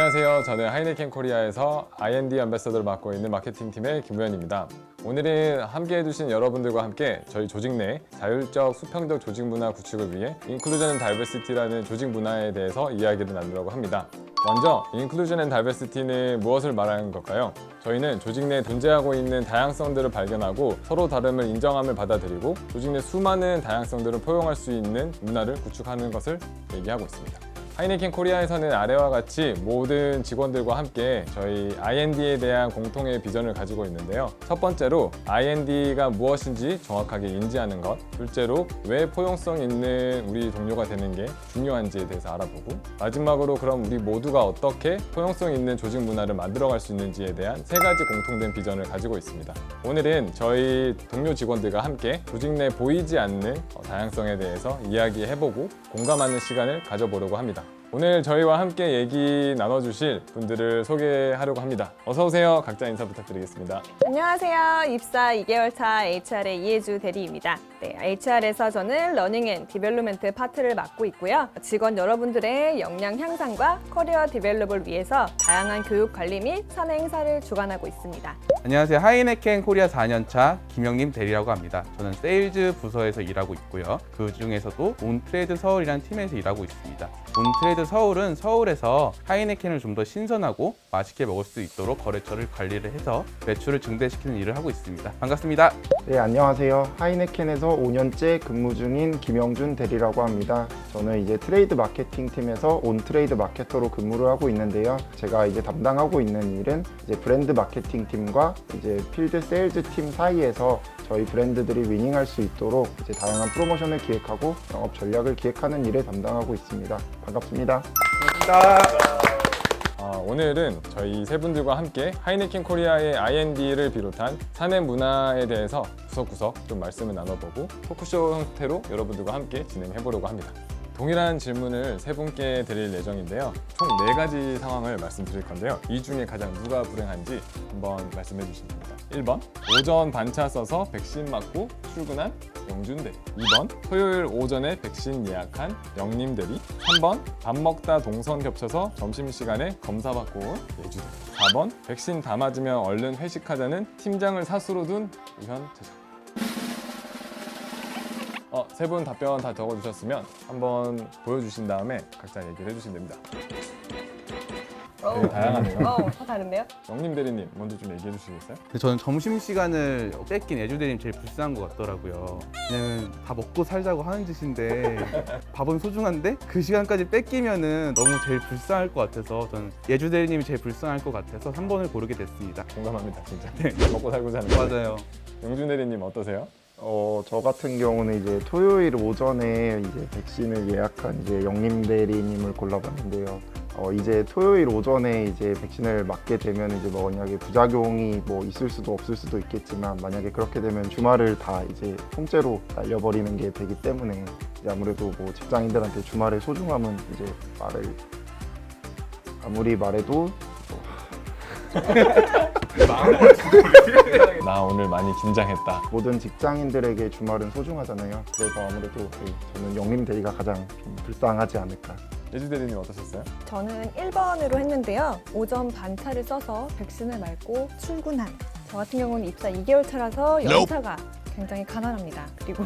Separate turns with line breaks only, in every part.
안녕하세요. 저는 하이네켄 코리아에서 I&D 앰베서더를 맡고 있는 마케팅팀의 김우현입니다. 오늘은 함께 해주신 여러분들과 함께 저희 조직 내 자율적, 수평적 조직 문화 구축을 위해 인클루전 앤 다이버시티라는 조직 문화에 대해서 이야기를 나누려고 합니다. 먼저 인클루전 앤 다이버시티는 무엇을 말하는 걸까요? 저희는 조직 내 존재하고 있는 다양성들을 발견하고 서로 다름을 인정함을 받아들이고 조직 내 수많은 다양성들을 포용할 수 있는 문화를 구축하는 것을 얘기하고 있습니다. 하이네켄 코리아에서는 아래와 같이 모든 직원들과 함께 저희 I&D에 대한 공통의 비전을 가지고 있는데요. 첫 번째로 I&D가 무엇인지 정확하게 인지하는 것, 둘째로 왜 포용성 있는 우리 동료가 되는 게 중요한지에 대해서 알아보고, 마지막으로 그럼 우리 모두가 어떻게 포용성 있는 조직 문화를 만들어갈 수 있는지에 대한 세 가지 공통된 비전을 가지고 있습니다. 오늘은 저희 동료 직원들과 함께 조직 내 보이지 않는 다양성에 대해서 이야기해보고 공감하는 시간을 가져보려고 합니다. 오늘 저희와 함께 얘기 나눠주실 분들을 소개하려고 합니다. 어서 오세요. 각자 인사 부탁드리겠습니다.
안녕하세요. 입사 2개월 차 HR의 이혜주 대리입니다. HR에서 저는 러닝 앤 디벨롭먼트 파트를 맡고 있고요. 직원 여러분들의 역량 향상과 커리어 디벨롭을 위해서 다양한 교육 관리 및 사내 행사를 주관하고 있습니다.
안녕하세요. 하이네켄 코리아 4년차 김영림 대리라고 합니다. 저는 세일즈 부서에서 일하고 있고요. 그 중에서도 온트레이드 서울이라는 팀에서 일하고 있습니다. 온트레이드 서울은 서울에서 하이네켄을 좀 더 신선하고 맛있게 먹을 수 있도록 거래처를 관리를 해서 매출을 증대시키는 일을 하고 있습니다. 반갑습니다.
네, 안녕하세요. 하이네켄에서 5년째 근무 중인 김영준 대리라고 합니다. 저는 이제 트레이드 마케팅 팀에서 온트레이드 마케터로 근무를 하고 있는데요. 제가 이제 담당하고 있는 일은 이제 브랜드 마케팅 팀과 이제 필드 세일즈 팀 사이에서 저희 브랜드들이 위닝할 수 있도록 이제 다양한 프로모션을 기획하고 영업 전략을 기획하는 일을 담당하고 있습니다. 반갑습니다.
오늘은 저희 세 분들과 함께 하이네켄 코리아의 I&D를 비롯한 사내 문화에 대해서 구석구석 좀 말씀을 나눠보고 토크쇼 형태로 여러분들과 함께 진행해보려고 합니다. 동일한 질문을 세 분께 드릴 예정인데요. 총 4가지 상황을 말씀드릴 건데요. 이 중에 가장 누가 불행한지 한번 말씀해 주시면 됩니다. 1번, 오전 반차 써서 백신 맞고 출근한 영준 대리. 2번, 토요일 오전에 백신 예약한 영림 대리. 3번, 밥 먹다 동선 겹쳐서 점심시간에 검사 받고 온 예주 대리. 4번, 백신 다 맞으면 얼른 회식하자는 팀장을 사수로 둔 우현 대장. 세 분 답변 다 적어주셨으면 한번 보여주신 다음에 각자 얘기를 해주시면 됩니다. 되게 다양하네요.
다 다른데요?
영림 대리님 먼저 좀 얘기해 주시겠어요?
저는 점심시간을 뺏긴 애주 대리님 제일 불쌍한 것 같더라고요. 왜냐면 다 먹고 살자고 하는 짓인데 밥은 소중한데 그 시간까지 뺏기면은 너무 제일 불쌍할 것 같아서 저는 예주 대리님이 제일 불쌍할 것 같아서 3번을 고르게 됐습니다.
공감합니다, 진짜. 먹고 살고자 하는 거.
맞아요.
영준 대리님 어떠세요?
저 같은 경우는 이제 토요일 오전에 이제 백신을 예약한 이제 영림 대리님을 골라봤는데요. 이제 토요일 오전에 이제 백신을 맞게 되면 이제 만약에 부작용이 있을 수도 없을 수도 있겠지만 만약에 그렇게 되면 주말을 다 이제 통째로 날려버리는 게 되기 때문에 이제 아무래도 직장인들한테 주말의 소중함은 이제 아무리 말해도
나 오늘 많이 긴장했다.
모든 직장인들에게 주말은 소중하잖아요. 그래서 아무래도 저는 영림 대리가 가장 좀 불쌍하지 않을까.
예주 대리님 어떠셨어요?
저는 1번으로 했는데요. 오전 반차를 써서 백신을 맞고 출근한. 저 같은 경우는 입사 2개월 차라서 연차가 굉장히 가난합니다. 그리고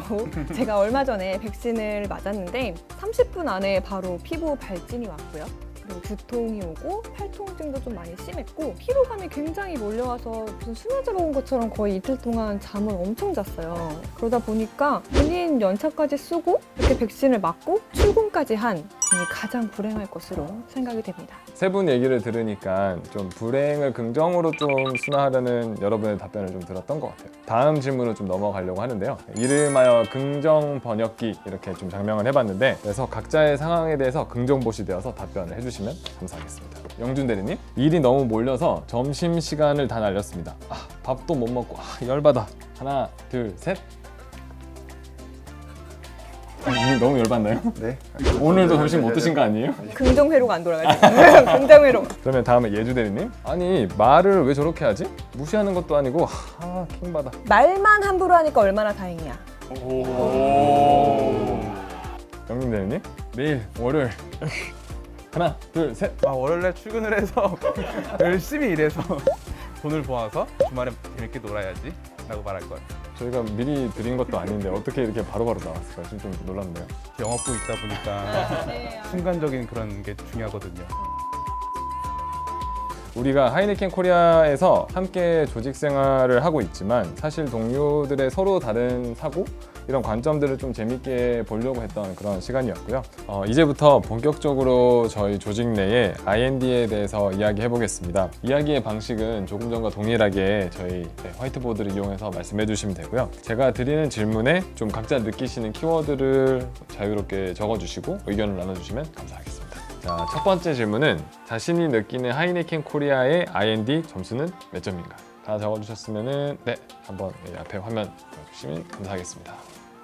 제가 얼마 전에 백신을 맞았는데 30분 안에 바로 피부 발진이 왔고요. 그리고 두통이 오고 팔통증도 좀 많이 심했고 피로감이 굉장히 몰려와서 무슨 수면 들어온 것처럼 거의 이틀 동안 잠을 엄청 잤어요. 그러다 보니까 본인 연차까지 쓰고 이렇게 백신을 맞고 출근까지 한 분이 가장 불행할 것으로 생각이 됩니다.
세 분 얘기를 들으니까 좀 불행을 긍정으로 좀 순화하려는 여러분의 답변을 좀 들었던 것 같아요. 다음 질문으로 좀 넘어가려고 하는데요. 이름하여 긍정 번역기 이렇게 좀 장명을 해봤는데 그래서 각자의 상황에 대해서 긍정봇이 되어서 답변을 해주시면 감사하겠습니다. 영준 대리님, 일이 너무 몰려서 점심시간을 다 날렸습니다. 밥도 못 먹고 열받아. 하나, 둘, 셋. 너무 열받나요?
네.
오늘도 점심 못 드신 거 아니에요?
긍정회로가 안 돌아가지고 긍정회로.
그러면 다음에 예주 대리님. 아니 말을 왜 저렇게 하지? 무시하는 것도 아니고 킹받아.
말만 함부로 하니까 얼마나 다행이야.
영림 대리님. 내일 월요일 하나, 둘, 셋.
월요일에 출근을 해서 열심히 일해서 돈을 모아서 주말에 재밌게 놀아야지 라고 말할 것 같아요.
저희가 미리 드린 것도 아닌데 어떻게 이렇게 바로바로 나왔을까요? 지금 좀 놀랍네요.
영업부 있다 보니까 순간적인 그런 게 중요하거든요.
우리가 하이네켄 코리아에서 함께 조직 생활을 하고 있지만 사실 동료들의 서로 다른 사고 이런 관점들을 좀 재밌게 보려고 했던 그런 시간이었고요. 이제부터 본격적으로 저희 조직 내에 I&D에 대해서 이야기해 보겠습니다. 이야기의 방식은 조금 전과 동일하게 저희 화이트보드를 이용해서 말씀해 주시면 되고요. 제가 드리는 질문에 좀 각자 느끼시는 키워드를 자유롭게 적어주시고 의견을 나눠주시면 감사하겠습니다. 자, 첫 번째 질문은 자신이 느끼는 하이네켄 코리아의 I&D 점수는 몇 점인가? 다 적어주셨으면은 한번 앞에 화면 보여주시면 감사하겠습니다.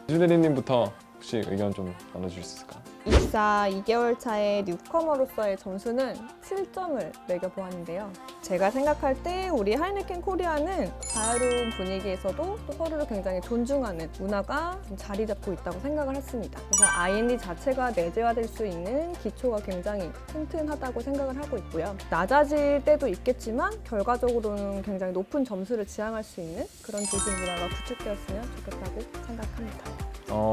이주대리님부터 혹시 의견 좀 나눠주실 수 있을까요?
입사 2개월 차의 뉴커머로서의 점수는 7점을 매겨보았는데요. 제가 생각할 때 우리 하이네켄 코리아는 자유로운 분위기에서도 또 서로를 굉장히 존중하는 문화가 좀 자리 잡고 있다고 생각을 했습니다. 그래서 I&D 자체가 내재화될 수 있는 기초가 굉장히 튼튼하다고 생각을 하고 있고요. 낮아질 때도 있겠지만 결과적으로는 굉장히 높은 점수를 지향할 수 있는 그런 조직 문화가 구축되었으면 좋겠다고 생각합니다.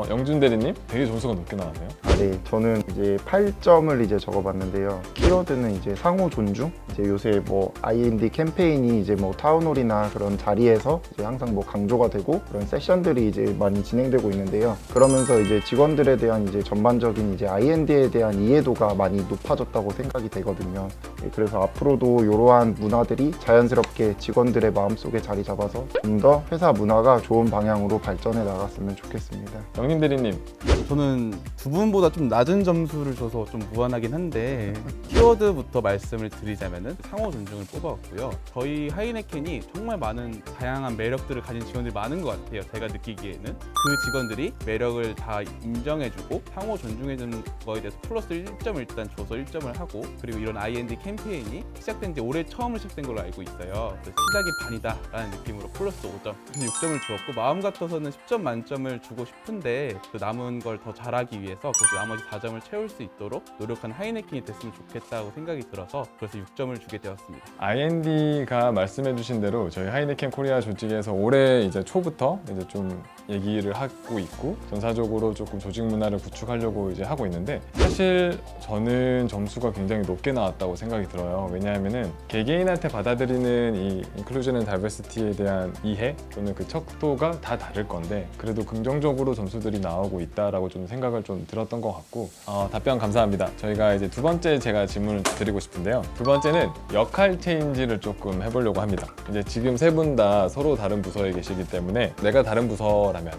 영준 대리님 되게 점수가 높게 나왔네요.
네, 저는 이제 8점을 이제 적어봤는데요. 키워드는 이제 상호 존중. 이제 요새 뭐 I&D 캠페인이 이제 뭐 타운홀이나 그런 자리에서 이제 항상 뭐 강조가 되고 그런 세션들이 이제 많이 진행되고 있는데요. 그러면서 이제 직원들에 대한 이제 전반적인 이제 I&D에 대한 이해도가 많이 높아졌다고 생각이 되거든요. 그래서 앞으로도 이러한 문화들이 자연스럽게 직원들의 마음속에 자리 잡아서 좀 더 회사 문화가 좋은 방향으로 발전해 나갔으면 좋겠습니다.
영림 대리님.
저는 두 분보다 좀 낮은 점수를 줘서 좀 무안하긴 한데 키워드부터 말씀을 드리자면은 상호 존중을 뽑아왔고요. 저희 하이네켄이 정말 많은 다양한 매력들을 가진 직원들이 많은 것 같아요. 제가 느끼기에는 그 직원들이 매력을 다 인정해주고 상호 존중해주는 거에 대해서 플러스 1점을 일단 줘서 1점을 하고 그리고 이런 I&D 캠페인이 시작된 지 올해 처음으로 시작된 걸로 알고 있어요. 그래서 시작이 반이다 라는 느낌으로 플러스 5점 그래서 6점을 주었고 마음 같아서는 10점 만점을 주고 싶은데 그 남은 걸 더 잘하기 위해서 그래서 나머지 4점을 채울 수 있도록 노력한 하이네켄이 됐으면 좋겠다고 생각이 들어서 그래서 6점을 주게 되었습니다.
I&D가 말씀해주신 대로 저희 하이네켄 코리아 조직에서 올해 이제 초부터 이제 좀 얘기를 하고 있고 전사적으로 조금 조직 문화를 구축하려고 이제 하고 있는데 사실 저는 점수가 굉장히 높게 나왔다고 생각이 들어요. 왜냐하면은 개개인한테 받아들이는 이 인클루전 앤 다이버시티에 대한 이해 또는 그 척도가 다 다를 건데 그래도 긍정적으로 점수들이 나오고 있다라고 좀 생각을 좀 들었던 것 같고 답변 감사합니다. 저희가 이제 두 번째 제가 질문을 드리고 싶은데요. 두 번째는 역할 체인지를 조금 해보려고 합니다. 이제 지금 세 분 다 서로 다른 부서에 계시기 때문에 내가 다른 부서라면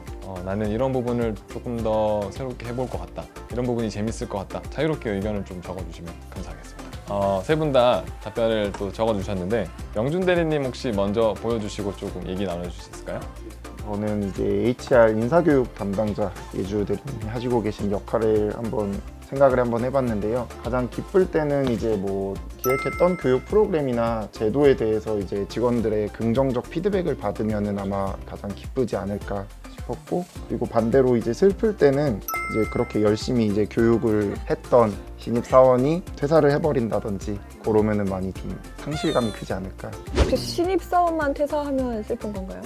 나는 이런 부분을 조금 더 새롭게 해볼 것 같다. 이런 부분이 재밌을 것 같다. 자유롭게 의견을 좀 적어주시면 감사하겠습니다. 세 분 다 답변을 또 적어주셨는데 영준 대리님 혹시 먼저 보여주시고 조금 얘기 나눠주실 수 있을까요?
저는 이제 HR 인사교육 담당자 예주 대리님이 하시고 계신 역할을 한번 생각을 한번 해봤는데요. 가장 기쁠 때는 이제 뭐 기획했던 교육 프로그램이나 제도에 대해서 이제 직원들의 긍정적 피드백을 받으면은 아마 가장 기쁘지 않을까 싶었고, 그리고 반대로 이제 슬플 때는 이제 그렇게 열심히 이제 교육을 했던 신입 사원이 퇴사를 해버린다든지 그러면은 많이 좀 상실감이 크지 않을까.
혹시 신입사원만 퇴사하면 슬픈 건가요?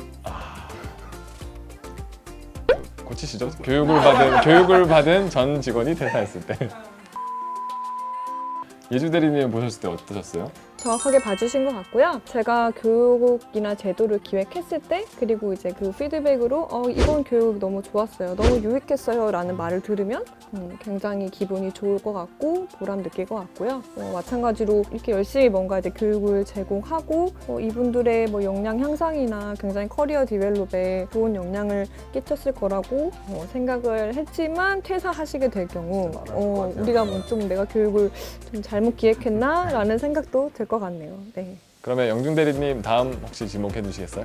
고치시죠. 교육을 받은 전 직원이 퇴사했을 때. 예주 대리님 보셨을 때 어떠셨어요?
정확하게 봐주신 것 같고요. 제가 교육이나 제도를 기획했을 때 그리고 이제 그 피드백으로 이번 교육 너무 좋았어요. 너무 유익했어요 라는 말을 들으면 굉장히 기분이 좋을 것 같고 보람 느낄 것 같고요. 마찬가지로 이렇게 열심히 뭔가 이제 교육을 제공하고 이분들의 뭐 역량 향상이나 굉장히 커리어 디벨롭에 좋은 영향을 끼쳤을 거라고 생각을 했지만 퇴사하시게 될 경우 우리가 뭐 좀 내가 교육을 좀 잘못 기획했나 라는 생각도 들 것 같네요. 네.
그러면 영준 대리님 다음 혹시 지목해 주시겠어요?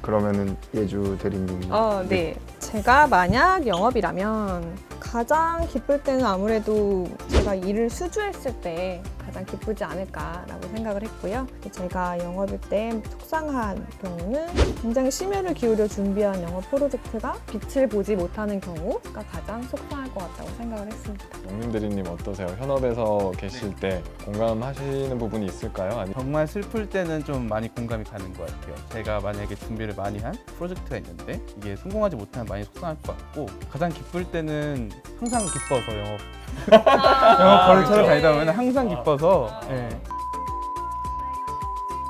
그러면은 예주 대리님.
네. 제가 만약 영업이라면 가장 기쁠 때는 아무래도 제가 일을 수주했을 때 가장 기쁘지 않을까라고 생각을 했고요. 제가 영업일 때 속상한 경우는 굉장히 심혈을 기울여 준비한 영업 프로젝트가 빛을 보지 못하는 경우가 가장 속상할 것 같다고 생각을 했습니다.
영림 대리님 어떠세요? 현업에서 계실 때 공감하시는 부분이 있을까요? 아니
정말 슬플 때는 좀 많이 공감이 가는 것 같아요. 제가 만약에 준비를 많이 한 프로젝트가 있는데 이게 성공하지 못하면 많이 속상할 것 같고, 가장 기쁠 때는 항상 기뻐서 영업 거래처를 다니다 보면 항상 기뻐서. 네.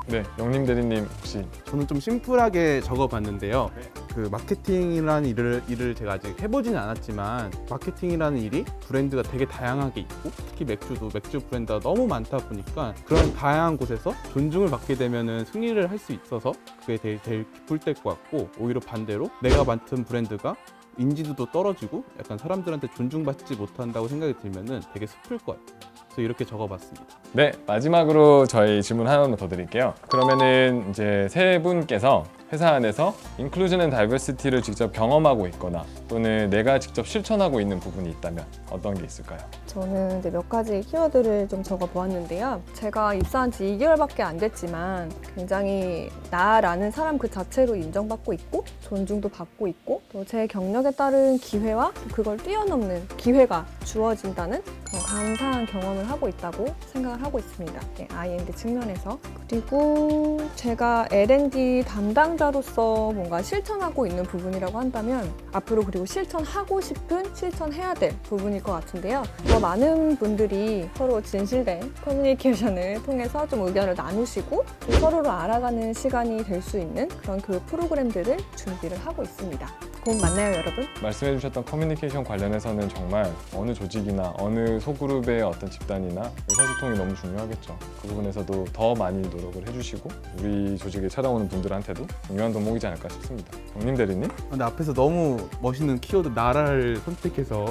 네, 영림 대리님 혹시
저는 좀 심플하게 적어봤는데요. 그 마케팅이라는 일을 제가 아직 해보지는 않았지만, 마케팅이라는 일이 브랜드가 되게 다양하게 있고, 특히 맥주도 맥주 브랜드가 너무 많다 보니까 그런 다양한 곳에서 존중을 받게 되면은 승리를 할 수 있어서 그게 제일 기쁠 때일 것 같고, 오히려 반대로 내가 맡은 브랜드가 인지도도 떨어지고 약간 사람들한테 존중받지 못한다고 생각이 들면은 되게 슬플 것 같아요. 그래서 이렇게 적어봤습니다.
네, 마지막으로 저희 질문 하나만 더 드릴게요. 그러면은 이제 세 분께서 회사 안에서 인클루전 앤 다이버시티를 직접 경험하고 있거나 또는 내가 직접 실천하고 있는 부분이 있다면 어떤 게 있을까요?
저는 이제 몇 가지 키워드를 좀 적어보았는데요. 제가 입사한 지 2개월밖에 안 됐지만 굉장히 나라는 사람 그 자체로 인정받고 있고 존중도 받고 있고 또 제 경력에 따른 기회와 또 그걸 뛰어넘는 기회가 주어진다는 그런 감사한 경험을 하고 있다고 생각을 하고 있습니다. 네, I&D 측면에서. 그리고 제가 L&D 담당자로서 뭔가 실천하고 있는 부분이라고 한다면 앞으로 그리고 실천하고 싶은 실천해야 될 부분일 것 같은데요. 더 많은 분들이 서로 진실된 커뮤니케이션을 통해서 좀 의견을 나누시고 또 서로를 알아가는 시간이 될 수 있는 그런 교육 프로그램들을 준비를 하고 있습니다. 곧 만나요, 여러분.
말씀해 주셨던 커뮤니케이션 관련해서는 정말 어느 조직이나 어느 소그룹의 어떤 집단이나 의사소통이 너무 중요하겠죠. 그 부분에서도 더 많이 노력을 해주시고 우리 조직에 찾아오는 분들한테도 중요한 덕목이지 않을까 싶습니다. 영림 대리님?
근데 앞에서 너무 멋있는 키워드 나라를 선택해서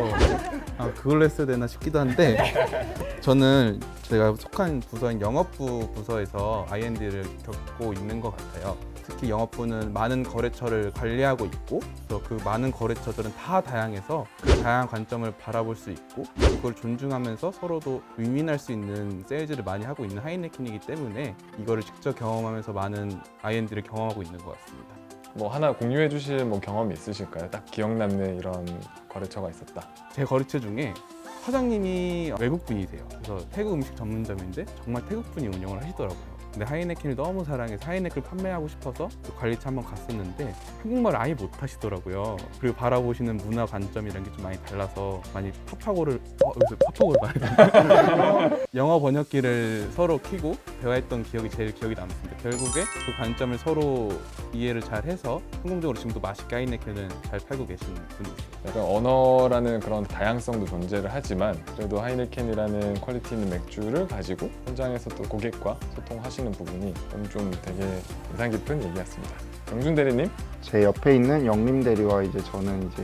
그걸로 했어야 되나 싶기도 한데, 저는 제가 속한 부서인 영업부 부서에서 I&D를 겪고 있는 것 같아요. 특히 영업부는 많은 거래처를 관리하고 있고, 또 그 많은 거래처들은 다 다양해서 그 다양한 관점을 바라볼 수 있고 그걸 존중하면서 서로도 윈윈할 수 있는 세일즈를 많이 하고 있는 하이네켄이기 때문에 이거를 직접 경험하면서 많은 I&D를 경험하고 있는 것 같습니다.
뭐 하나 공유해 주실 뭐 경험이 있으실까요? 딱 기억 남는 이런 거래처가 있었다.
제 거래처 중에 사장님이 외국분이세요. 그래서 태국 음식 전문점인데 정말 태국분이 운영을 하시더라고요. 근데 하이네켄을 너무 사랑해서 하이네켄을 판매하고 싶어서 그 관리차 한번 갔었는데 한국말을 아예 못 하시더라고요. 그리고 바라보시는 문화 관점이란 게 좀 많이 달라서 많이 파파고를 여기서 파파고를 봐야 되나? 영어 번역기를 서로 켜고 대화했던 기억이 제일 기억이 남습니다. 결국에 그 관점을 서로 이해를 잘 해서 성공적으로 지금도 맛있게 하이네켄을 잘 팔고 계시는 분이시죠.
약간 언어라는 그런 다양성도 존재를 하지만 그래도 하이네켄이라는 퀄리티 있는 맥주를 가지고 현장에서 또 고객과 소통하시는 부분이 좀 되게 인상 깊은 얘기였습니다. 영준 대리님?
제 옆에 있는 영림 대리와 이제 저는 이제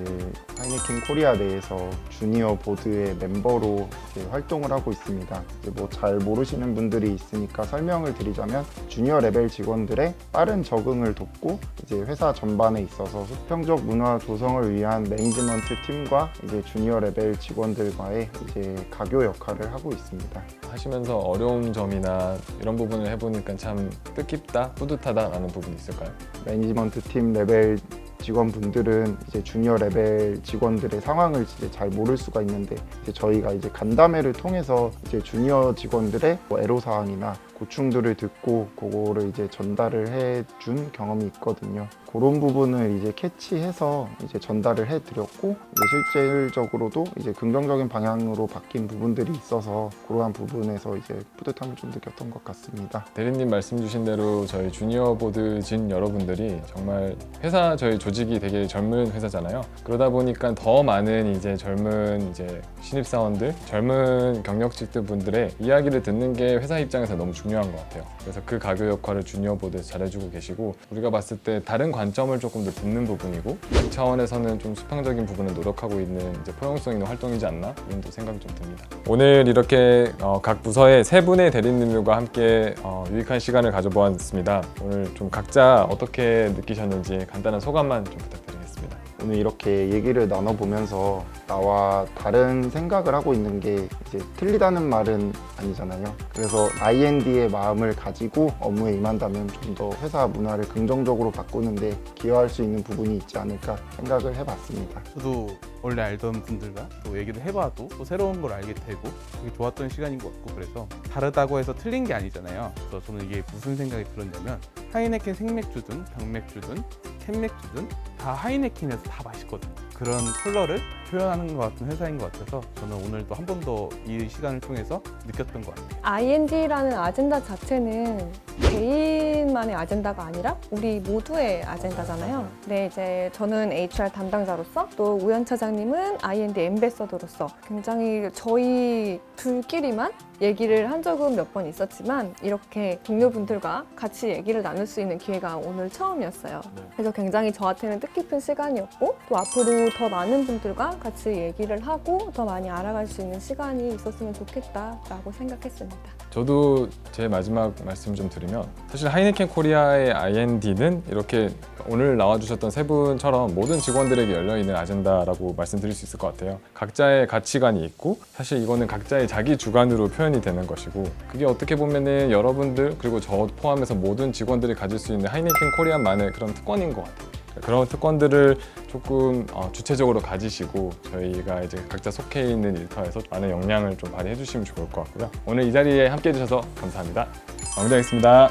하이네켄 코리아 내에서 주니어 보드의 멤버로 이제 활동을 하고 있습니다. 이제 뭐 잘 모르시는 분들이 있으니까 설명을 드리자면 주니어 레벨 직원들의 빠른 적응을 돕고 이제 회사 전반에 있어서 수평적 문화 조성을 위한 매니지먼트 팀과 이제 주니어 레벨 직원들과의 이제 가교 역할을 하고 있습니다.
하시면서 어려운 점이나 이런 부분을 해보니까 참 뜻깊다, 뿌듯하다라는 부분이 있을까요?
매니지먼트 팀 레벨 직원분들은 이제 주니어 레벨 직원들의 상황을 이제 잘 모를 수가 있는데 이제 저희가 이제 간담회를 통해서 이제 주니어 직원들의 뭐 애로사항이나 고충들을 듣고 그거를 이제 전달을 해준 경험이 있거든요. 그런 부분을 이제 캐치해서 이제 전달을 해드렸고 이제 실질적으로도 이제 긍정적인 방향으로 바뀐 부분들이 있어서 그러한 부분에서 이제 뿌듯함을 좀 느꼈던 것 같습니다.
대리님 말씀 주신 대로 저희 주니어 보드진 여러분들이 정말 회사 저희 조직이 되게 젊은 회사잖아요. 그러다 보니까 더 많은 이제 젊은 이제 신입사원들, 젊은 경력직들 분들의 이야기를 듣는 게 회사 입장에서 너무 중요한 것 같아요. 그래서 그 가교 역할을 주니어 보드에서 잘해주고 계시고 우리가 봤을 때 다른 관점을 조금 더 듣는 부분이고 그 차원에서는 좀 수평적인 부분을 노력하고 있는 이제 포용성 있는 활동이지 않나 이런 또 생각이 좀 듭니다. 오늘 이렇게 각 부서의 세 분의 대리님들과 함께 유익한 시간을 가져보았습니다. 오늘 좀 각자 어떻게 느끼셨는지 간단한 소감만 좀 부탁드리겠습니다.
오늘 이렇게 얘기를 나눠보면서 나와 다른 생각을 하고 있는 게 이제 틀리다는 말은 아니잖아요. 그래서 IND의 마음을 가지고 업무에 임한다면 좀 더 회사 문화를 긍정적으로 바꾸는데 기여할 수 있는 부분이 있지 않을까 생각을 해봤습니다.
저도 원래 알던 분들과 또 얘기를 해봐도 또 새로운 걸 알게 되고 되게 좋았던 시간인 것 같고, 그래서 다르다고 해서 틀린 게 아니잖아요. 그래서 저는 이게 무슨 생각이 들었냐면, 하이네켄 생맥주든 당맥주든 캔맥주든 다 하이네켄에서 다 맛있거든요. 그런 컬러를 표현하는 것 같은 회사인 것 같아서 저는 오늘도 한 번 더 이 시간을 통해서 느꼈던 것 같아요.
IND라는 아젠다 자체는 개인만의 아젠다가 아니라 우리 모두의 아젠다잖아요. 근데 이제 저는 HR 담당자로서 또 우연 차장님은 IND 엠베서더로서 굉장히 저희 둘끼리만 얘기를 한 적은 몇 번 있었지만 이렇게 동료분들과 같이 얘기를 나눌 수 있는 기회가 오늘 처음이었어요. 그래서 굉장히 저한테는 뜻깊은 시간이었고 또 앞으로 더 많은 분들과 같이 얘기를 하고 더 많이 알아갈 수 있는 시간이 있었으면 좋겠다라고 생각했습니다.
저도 제 마지막 말씀 좀 드리면, 사실 하이네켄 코리아의 IND는 이렇게 오늘 나와주셨던 세 분처럼 모든 직원들에게 열려있는 아젠다라고 말씀드릴 수 있을 것 같아요. 각자의 가치관이 있고 사실 이거는 각자의 자기 주관으로 표현이 되는 것이고, 그게 어떻게 보면은 여러분들 그리고 저 포함해서 모든 직원들이 가질 수 있는 하이네켄 코리아만의 그런 특권인 것 같아요. 그런 특권들을 조금 주체적으로 가지시고 저희가 이제 각자 속해 있는 일터에서 많은 역량을 좀 발휘해 주시면 좋을 것 같고요. 오늘 이 자리에 함께 해주셔서 감사합니다. 마무리하겠습니다.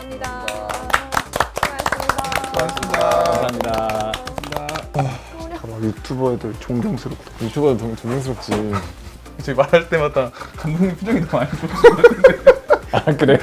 감사합니다.
감사합니다.
유튜버들 존경스럽다.
유튜버도 존경스럽지.
저희 말할 때마다 감독님 표정이 더 많이 좋으신 것 같은데.
아 그래?